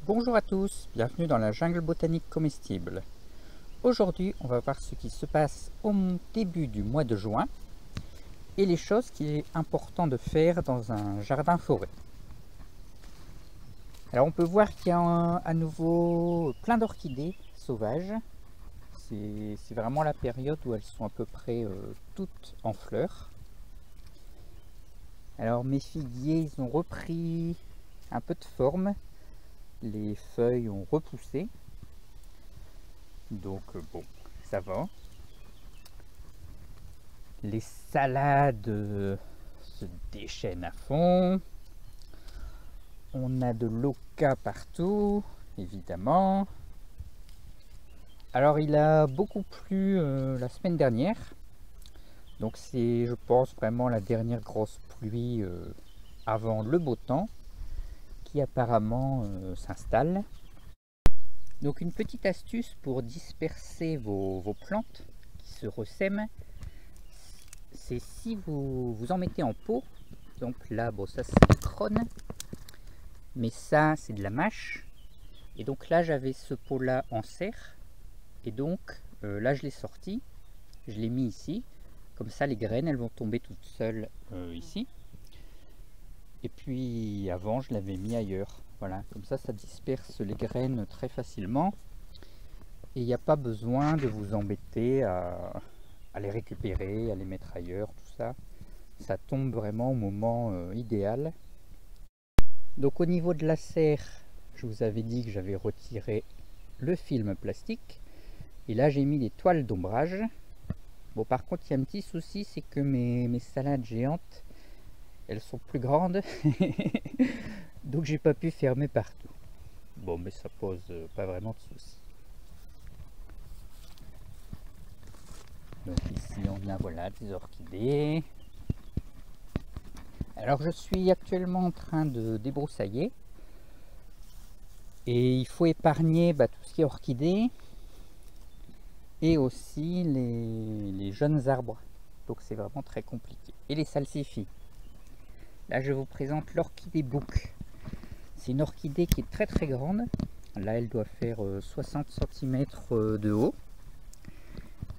Bonjour à tous, bienvenue dans la jungle botanique comestible. Aujourd'hui, on va voir ce qui se passe au début du mois de juin et les choses qu'il est important de faire dans un jardin-forêt. Alors on peut voir qu'il y a à nouveau plein d'orchidées sauvages. C'est vraiment la période où elles sont à peu près toutes en fleurs. Alors mes figuiers, ils ont repris un peu de forme. Les feuilles ont repoussé. Donc bon, ça va. Les salades se déchaînent à fond. On a de l'oca partout, évidemment. Alors il a beaucoup plu la semaine dernière. Donc c'est, je pense, vraiment la dernière grosse pluie avant le beau temps qui apparemment s'installe. Donc une petite astuce pour disperser vos plantes qui se ressèment, c'est si vous en mettez en pot. Donc là, bon, ça c'est du crône, mais ça c'est de la mâche. Et donc là j'avais ce pot là en serre, et donc là je l'ai sorti, je l'ai mis ici, comme ça les graines elles vont tomber toutes seules ici. Et puis avant je l'avais mis ailleurs, voilà, comme ça ça disperse les graines très facilement. Et il n'y a pas besoin de vous embêter à les récupérer, à les mettre ailleurs, tout ça. Ça tombe vraiment au moment idéal. Donc au niveau de la serre, je vous avais dit que j'avais retiré le film plastique. Et là j'ai mis des toiles d'ombrage. Bon, par contre il y a un petit souci, c'est que mes salades géantes, elles sont plus grandes. Donc j'ai pas pu fermer partout. Bon, mais ça pose pas vraiment de soucis. Donc ici on a, voilà, des orchidées. Alors je suis actuellement en train de débroussailler. Et il faut épargner tout ce qui est orchidées. Et aussi les jeunes arbres. Donc c'est vraiment très compliqué. Et les salsifis. Là je vous présente l'orchidée bouc. C'est une orchidée qui est très très grande. Là elle doit faire 60 cm de haut.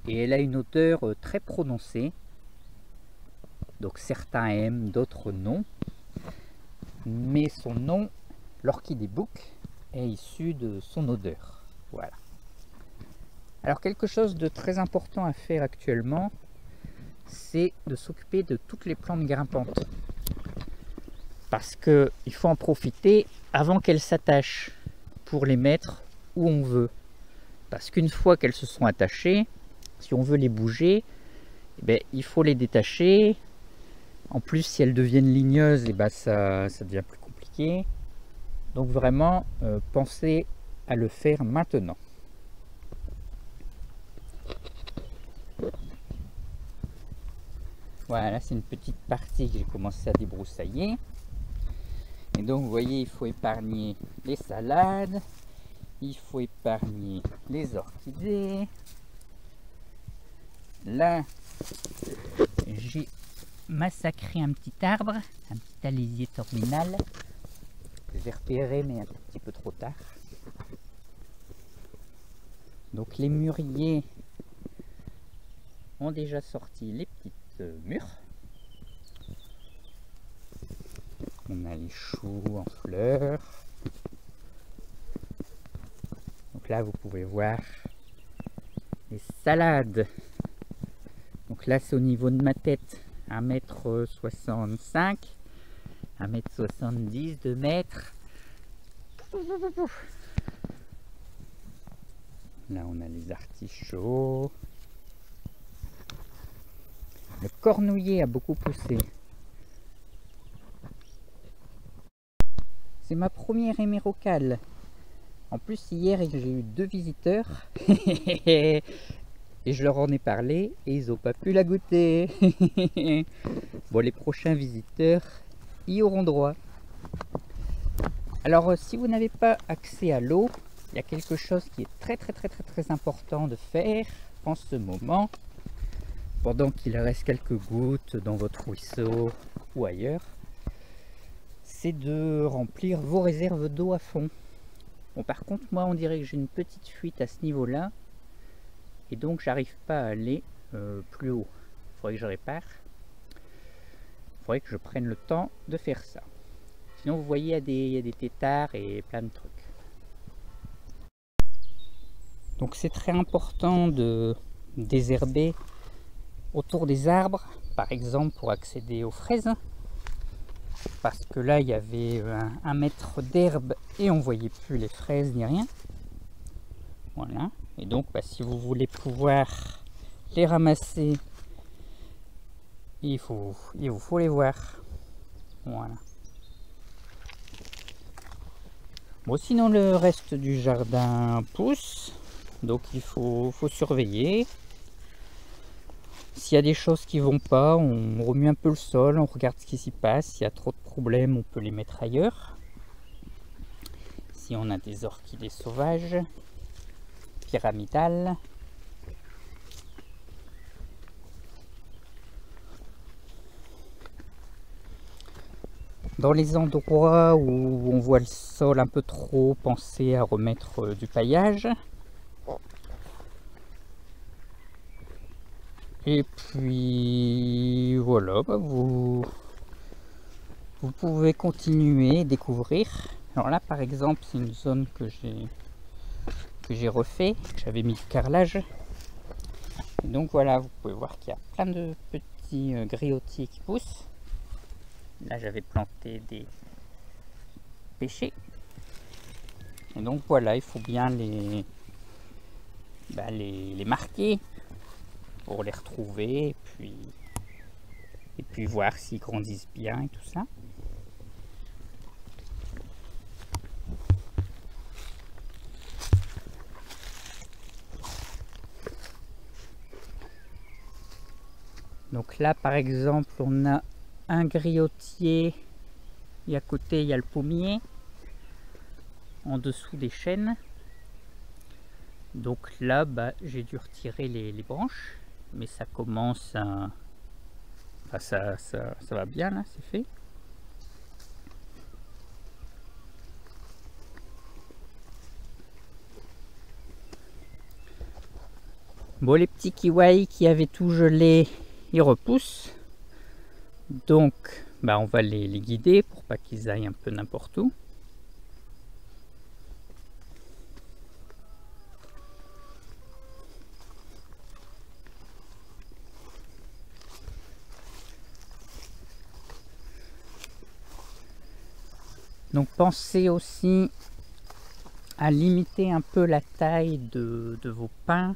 Et elle a une odeur très prononcée. Donc certains aiment, d'autres non. Mais son nom, l'orchidée bouc, est issu de son odeur. Voilà. Alors quelque chose de très important à faire actuellement, c'est de s'occuper de toutes les plantes grimpantes. Parce qu'il faut en profiter avant qu'elles s'attachent pour les mettre où on veut. Parce qu'une fois qu'elles se sont attachées, si on veut les bouger, il faut les détacher. En plus, si elles deviennent ligneuses, ça devient plus compliqué. Donc vraiment, pensez à le faire maintenant. Voilà, c'est une petite partie que j'ai commencé à débroussailler. Et donc, vous voyez, il faut épargner les salades, il faut épargner les orchidées. Là, j'ai massacré un petit arbre, un petit alisier terminal que j'ai repéré mais un petit peu trop tard. Donc les mûriers ont déjà sorti les petites mûres. On a les choux en fleurs. Donc là vous pouvez voir les salades. Donc là c'est au niveau de ma tête, 1,65 m, 1,70 m, 2 mètres. Là on a les artichauts. Le cornouiller a beaucoup poussé. C'est ma première hémérocale. En plus hier j'ai eu 2 visiteurs. Et je leur en ai parlé et ils n'ont pas pu la goûter. Bon, les prochains visiteurs y auront droit. Alors si vous n'avez pas accès à l'eau, il y a quelque chose qui est très important de faire en ce moment, pendant qu'il reste quelques gouttes dans votre ruisseau ou ailleurs, c'est de remplir vos réserves d'eau à fond. Bon, par contre, moi, on dirait que j'ai une petite fuite à ce niveau-là. Et donc, j'arrive pas à aller plus haut. Il faudrait que je répare. Il faudrait que je prenne le temps de faire ça. Sinon, vous voyez, il y a des têtards et plein de trucs. Donc, c'est très important de désherber autour des arbres, par exemple, pour accéder aux fraises. Parce que là, il y avait un mètre d'herbe et on voyait plus les fraises ni rien. Voilà. Et donc, si vous voulez pouvoir les ramasser, il vous faut les voir. Voilà. Bon, sinon le reste du jardin pousse, donc il faut surveiller. S'il y a des choses qui vont pas, on remue un peu le sol, on regarde ce qui s'y passe. S'il y a trop de problèmes, on peut les mettre ailleurs. Si on a des orchidées sauvages, pyramidales. Dans les endroits où on voit le sol un peu trop, pensez à remettre du paillage. Et puis voilà, vous pouvez continuer et découvrir. Alors là par exemple, c'est une zone que j'ai refait, que j'avais mis le carrelage. Et donc voilà, vous pouvez voir qu'il y a plein de petits griotiers qui poussent. Là j'avais planté des pêchers. Et donc voilà, il faut bien les marquer pour les retrouver et puis voir s'ils grandissent bien et tout ça. Donc là par exemple on a un griotier et à côté il y a le pommier en dessous des chênes. Donc là j'ai dû retirer les branches, mais ça commence à... Enfin, ça va bien là, c'est fait. Bon, les petits kiwis qui avaient tout gelé, ils repoussent. Donc on va les guider pour pas qu'ils aillent un peu n'importe où. Donc pensez aussi à limiter un peu la taille de vos pins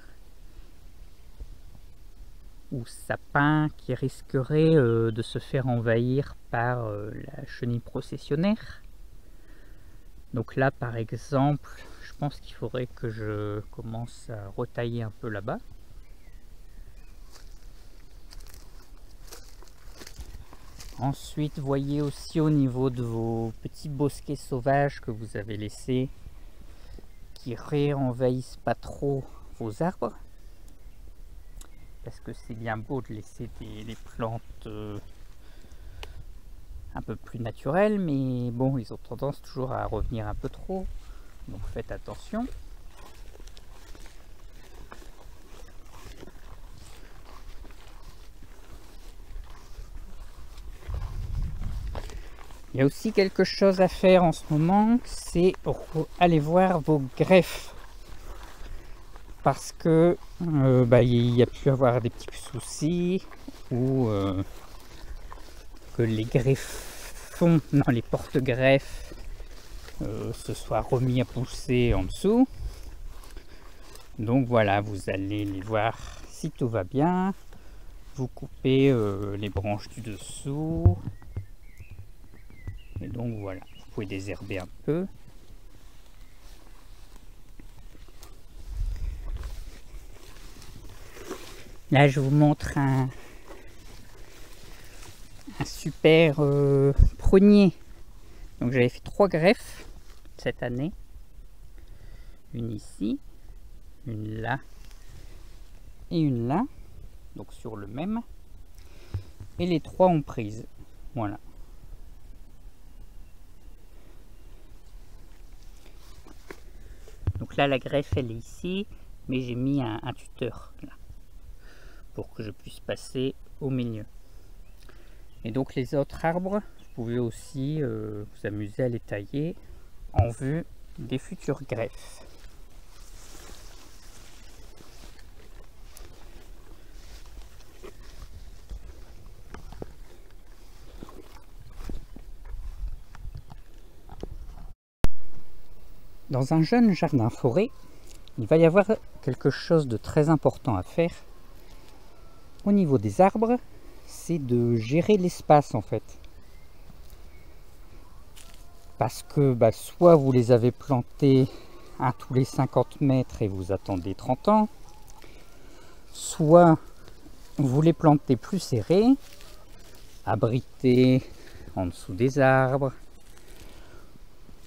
ou sapins qui risqueraient de se faire envahir par la chenille processionnaire. Donc là par exemple, je pense qu'il faudrait que je commence à retailler un peu là-bas. Ensuite, voyez aussi au niveau de vos petits bosquets sauvages que vous avez laissés, qui réenvahissent pas trop vos arbres. Parce que c'est bien beau de laisser des plantes un peu plus naturelles, mais bon, ils ont tendance toujours à revenir un peu trop. Donc faites attention. Il y a aussi quelque chose à faire en ce moment, c'est aller voir vos greffes. Parce que il y a pu avoir des petits soucis ou que les greffons, non, les porte-greffes se soient remis à pousser en dessous. Donc voilà, vous allez les voir si tout va bien. Vous coupez les branches du dessous. Et donc voilà, vous pouvez désherber un peu. Là, je vous montre un super prunier. Donc j'avais fait 3 greffes cette année. Une ici, une là et une là. Donc sur le même. Et les 3 ont prise. Voilà. là la greffe elle est ici, mais j'ai mis un tuteur là, pour que je puisse passer au milieu. Et donc les autres arbres, vous pouvez aussi vous amuser à les tailler en vue des futures greffes. Dans un jeune jardin forêt, il va y avoir quelque chose de très important à faire au niveau des arbres, c'est de gérer l'espace en fait. Parce que soit vous les avez plantés à tous les 50 mètres et vous attendez 30 ans, soit vous les plantez plus serrés, abrités en dessous des arbres,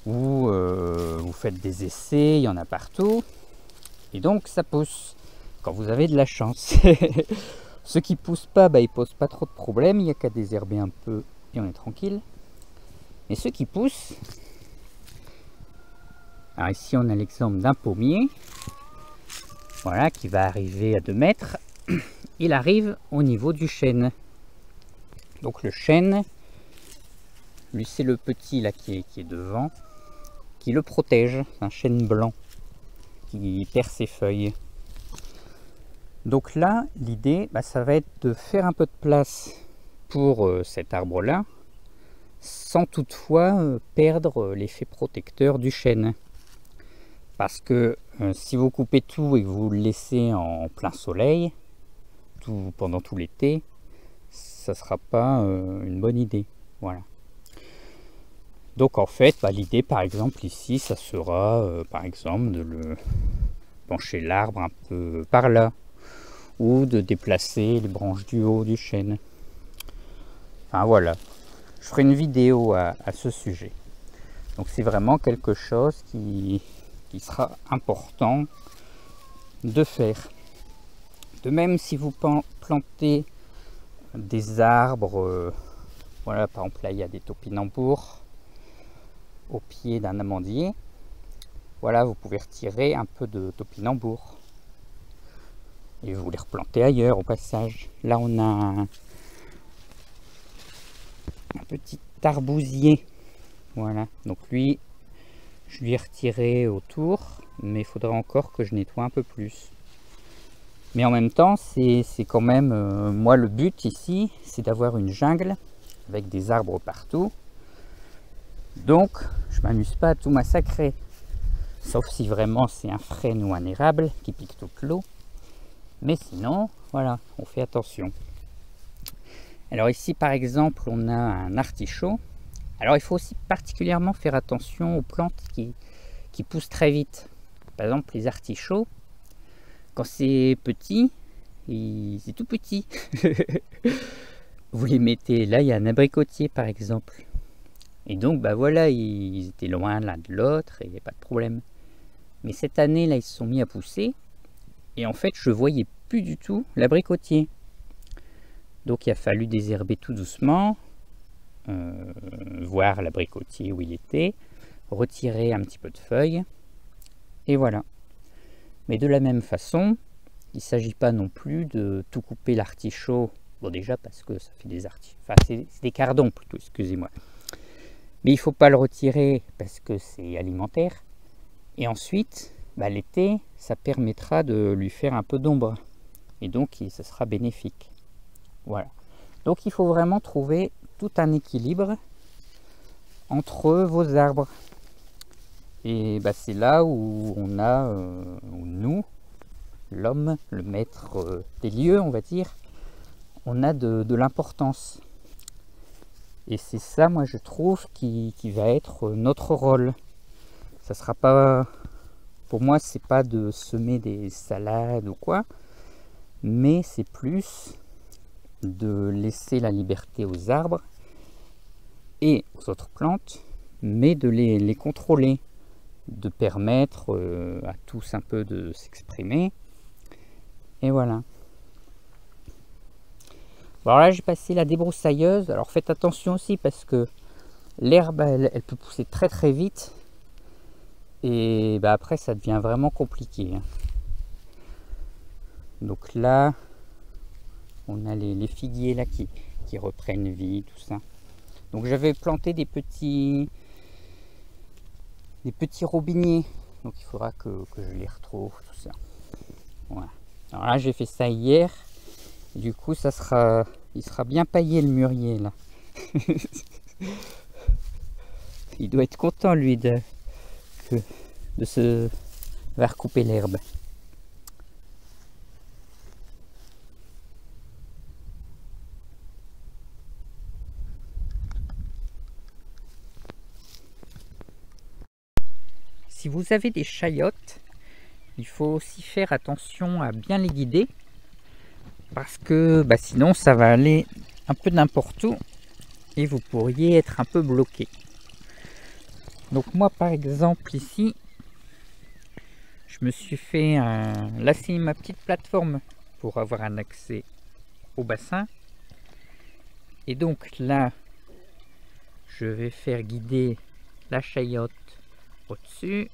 ou vous faites des essais, il y en a partout, et donc ça pousse quand vous avez de la chance. Ceux qui poussent pas, ils posent pas trop de problèmes, il n'y a qu'à désherber un peu et on est tranquille. Et ceux qui poussent, alors ici on a l'exemple d'un pommier, voilà, qui va arriver à 2 mètres, il arrive au niveau du chêne. Donc le chêne, lui c'est le petit là qui est devant, qui le protège, c'est un chêne blanc qui perd ses feuilles. Donc là, l'idée, ça va être de faire un peu de place pour cet arbre-là, sans toutefois perdre l'effet protecteur du chêne. Parce que si vous coupez tout et que vous le laissez en plein soleil, pendant tout l'été, ça ne sera pas une bonne idée. Voilà. Donc en fait, l'idée par exemple ici, ça sera par exemple de le pencher l'arbre un peu par là, ou de déplacer les branches du haut du chêne. Enfin voilà, je ferai une vidéo à ce sujet. Donc c'est vraiment quelque chose qui sera important de faire. De même si vous plantez des arbres, voilà, par exemple là il y a des topinambours au pied d'un amandier, voilà, vous pouvez retirer un peu de topinambour et vous les replantez ailleurs au passage. Là on a un petit arbousier, voilà, donc lui je lui ai retiré autour, mais il faudra encore que je nettoie un peu plus. Mais en même temps c'est quand même moi le but ici c'est d'avoir une jungle avec des arbres partout, donc je m'amuse pas à tout massacrer, sauf si vraiment c'est un frêne ou un érable qui pique toute l'eau. Mais sinon, voilà, on fait attention. Alors ici, par exemple, on a un artichaut. Alors il faut aussi particulièrement faire attention aux plantes qui poussent très vite. Par exemple, les artichauts, quand c'est petit, c'est tout petit. Vous les mettez, là il y a un abricotier par exemple. Et donc, voilà, ils étaient loin l'un de l'autre et il n'y a pas de problème. Mais cette année, là, ils se sont mis à pousser. Et en fait, je voyais plus du tout l'abricotier. Donc, il a fallu désherber tout doucement, voir l'abricotier où il était, retirer un petit peu de feuilles, et voilà. Mais de la même façon, il ne s'agit pas non plus de tout couper l'artichaut. Bon, déjà parce que ça fait des artichauts, enfin, c'est des cardons plutôt, excusez-moi. Mais il ne faut pas le retirer parce que c'est alimentaire. Et ensuite, l'été, ça permettra de lui faire un peu d'ombre. Et donc, ça sera bénéfique. Voilà. Donc, il faut vraiment trouver tout un équilibre entre vos arbres. Et c'est là où on a, où nous, l'homme, le maître des lieux, on va dire, on a de l'importance. Et c'est ça, moi, je trouve, qui va être notre rôle. Ça sera pas... Pour moi, c'est pas de semer des salades ou quoi, mais c'est plus de laisser la liberté aux arbres et aux autres plantes, mais de les contrôler, de permettre à tous un peu de s'exprimer. Et voilà. Bon, alors là, j'ai passé la débroussailleuse. Alors faites attention aussi parce que l'herbe, elle peut pousser très très vite. Et bah après ça devient vraiment compliqué, hein. Donc là, on a les figuiers là qui reprennent vie, tout ça. Donc j'avais planté des petits robiniers. Donc il faudra que je les retrouve, tout ça. Voilà. Alors là j'ai fait ça hier. Du coup il sera bien paillé le mûrier là. Il doit être content lui de se faire couper l'herbe. Si vous avez des chayotes, il faut aussi faire attention à bien les guider, parce que sinon ça va aller un peu n'importe où et vous pourriez être un peu bloqué. Donc moi par exemple ici, je me suis fait là c'est ma petite plateforme pour avoir un accès au bassin. Et donc là, je vais faire guider la chayotte au-dessus,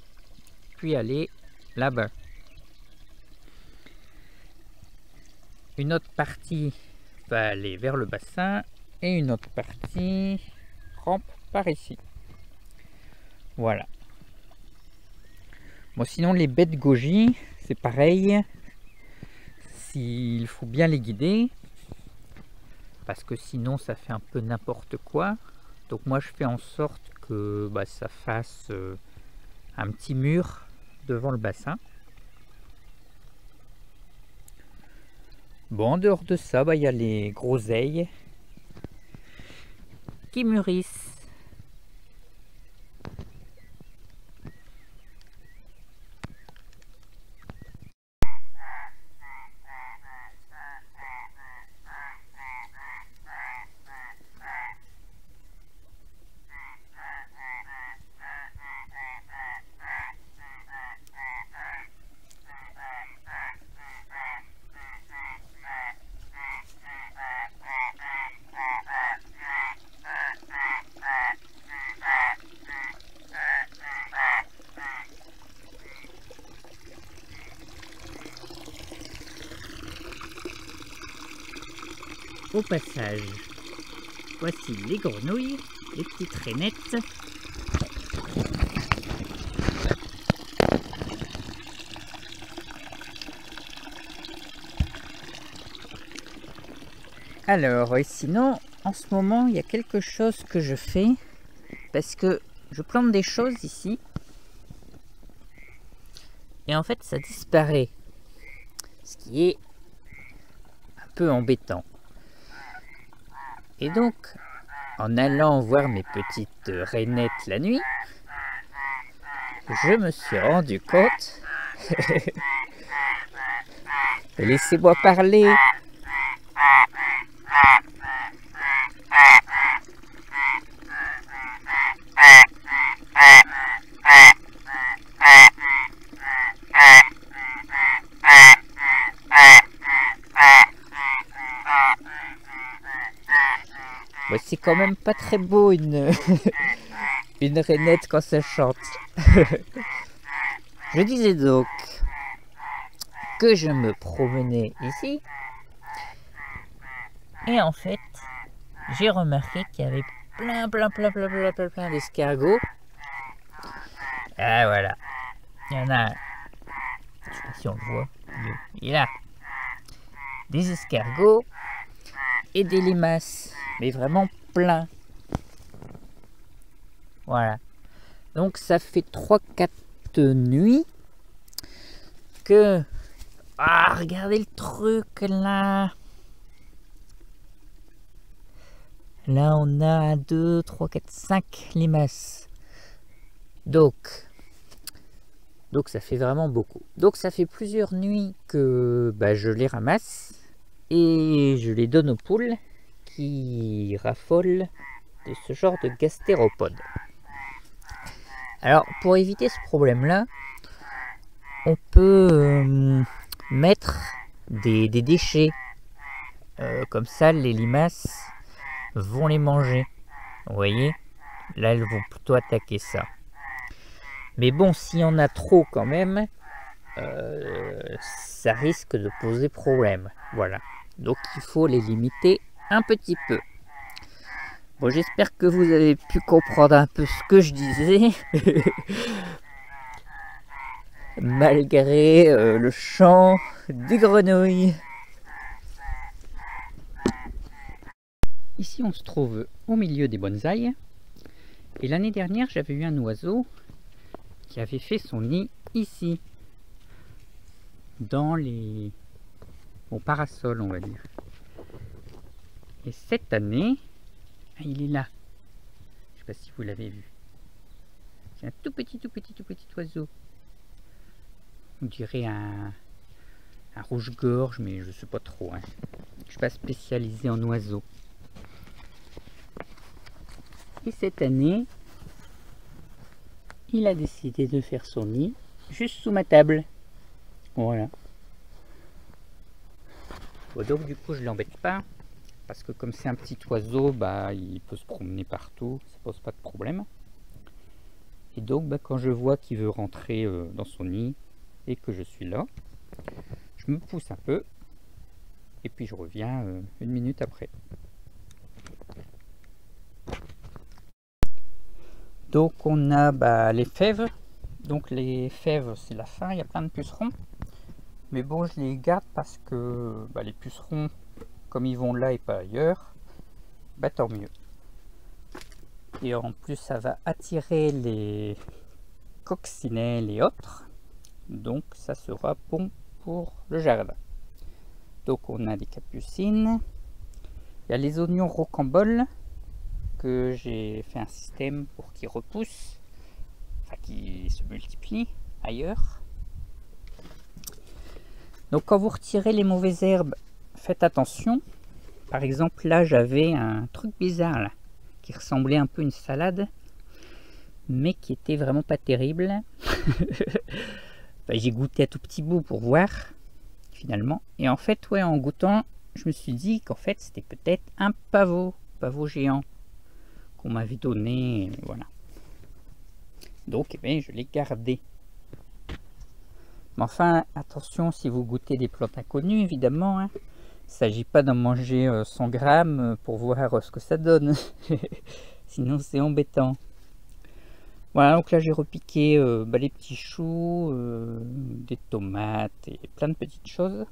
puis aller là-bas. Une autre partie va aller vers le bassin et une autre partie rampe par ici. Voilà. Bon, sinon les bêtes goji, c'est pareil. Il faut bien les guider, parce que sinon ça fait un peu n'importe quoi. Donc moi je fais en sorte que ça fasse un petit mur devant le bassin. Bon, en dehors de ça, il y a les groseilles qui mûrissent. Au passage, voici les grenouilles, les petites rainettes. Alors, et sinon, en ce moment, il y a quelque chose que je fais, parce que je plante des choses ici, et en fait, ça disparaît, ce qui est un peu embêtant. Et donc, en allant voir mes petites rainettes la nuit, je me suis rendu compte... Laissez-moi parler. C'est quand même pas très beau une rainette quand ça chante. Je disais donc que je me promenais ici et en fait j'ai remarqué qu'il y avait plein d'escargots. Ah voilà, il y en a, je sais pas si on le voit, il y a des escargots et des limaces, mais vraiment plein. Voilà, donc ça fait 3-4 nuits que... Ah, regardez le truc là. Là on a 2, 3, 4, 5 limaces. Donc ça fait vraiment beaucoup. Donc ça fait plusieurs nuits que je les ramasse et je les donne aux poules qui raffolent de ce genre de gastéropodes. Alors pour éviter ce problème là, on peut mettre des déchets, comme ça les limaces vont les manger. Vous voyez, là elles vont plutôt attaquer ça. Mais bon, s'il y en a trop quand même, ça risque de poser problème. Voilà. Donc il faut les limiter un petit peu. Bon, j'espère que vous avez pu comprendre un peu ce que je disais. Malgré le chant des grenouilles. Ici on se trouve au milieu des bonsaïs. Et l'année dernière j'avais eu un oiseau qui avait fait son nid ici. Dans les parasols on va dire. Et cette année, il est là. Je ne sais pas si vous l'avez vu. C'est un tout petit oiseau. On dirait un rouge-gorge, mais je ne sais pas trop. Hein. Je ne suis pas spécialisé en oiseaux. Et cette année, il a décidé de faire son nid juste sous ma table. Voilà. Bon, donc du coup, je ne l'embête pas. Parce que comme c'est un petit oiseau, bah, il peut se promener partout. Ça pose pas de problème. Et donc, bah, quand je vois qu'il veut rentrer dans son nid, et que je suis là, je me pousse un peu et puis je reviens une minute après. Donc on a les fèves. Donc les fèves c'est la fin, il y a plein de pucerons. Mais bon, je les garde parce que les pucerons, comme ils vont là et pas ailleurs, tant mieux. Et en plus ça va attirer les coccinelles et autres. Donc ça sera bon pour le jardin. Donc on a des capucines. Il y a les oignons rocambole que j'ai fait un système pour qu'ils repoussent, enfin qu'ils se multiplient ailleurs. Donc quand vous retirez les mauvaises herbes, faites attention. Par exemple là j'avais un truc bizarre là, qui ressemblait un peu à une salade, mais qui était vraiment pas terrible. J'ai goûté à tout petit bout pour voir finalement, et en fait ouais, en goûtant je me suis dit qu'en fait c'était peut-être un pavot géant qu'on m'avait donné, voilà. Donc je l'ai gardé. Mais enfin attention, si vous goûtez des plantes inconnues évidemment, hein, il ne s'agit pas d'en manger 100 grammes pour voir ce que ça donne. Sinon c'est embêtant. Voilà, donc là j'ai repiqué les petits choux, des tomates et plein de petites choses.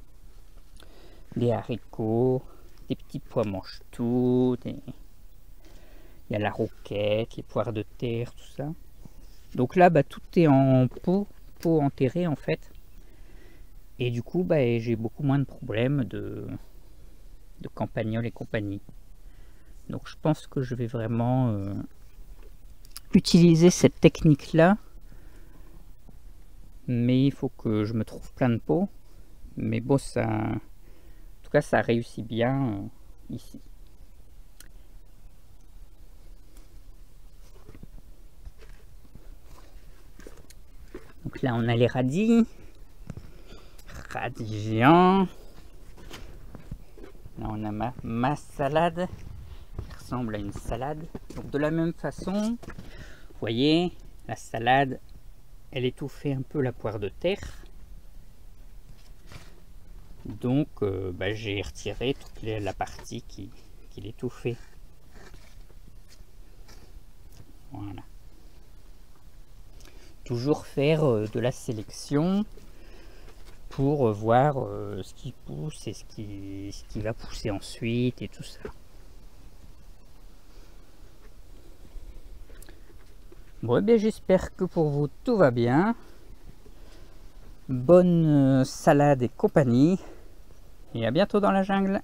Des haricots, des petits pois mange-tout, il y a la roquette, les poires de terre, tout ça. Donc là tout est en pot enterré en fait. Et du coup j'ai beaucoup moins de problèmes de campagnols et compagnie. Donc je pense que je vais vraiment utiliser cette technique là, mais il faut que je me trouve plein de pots. Mais bon, ça, en tout cas ça réussit bien ici. Donc là on a les radis géants. Là on a ma salade qui ressemble à une salade. Donc de la même façon, vous voyez, la salade, elle étouffait un peu la poire de terre. Donc j'ai retiré toute la partie qui l'étouffait. Voilà. Toujours faire de la sélection pour voir ce qui pousse et ce qui va pousser ensuite et tout ça. Bon, j'espère que pour vous tout va bien. Bonne salade et compagnie. Et à bientôt dans la jungle.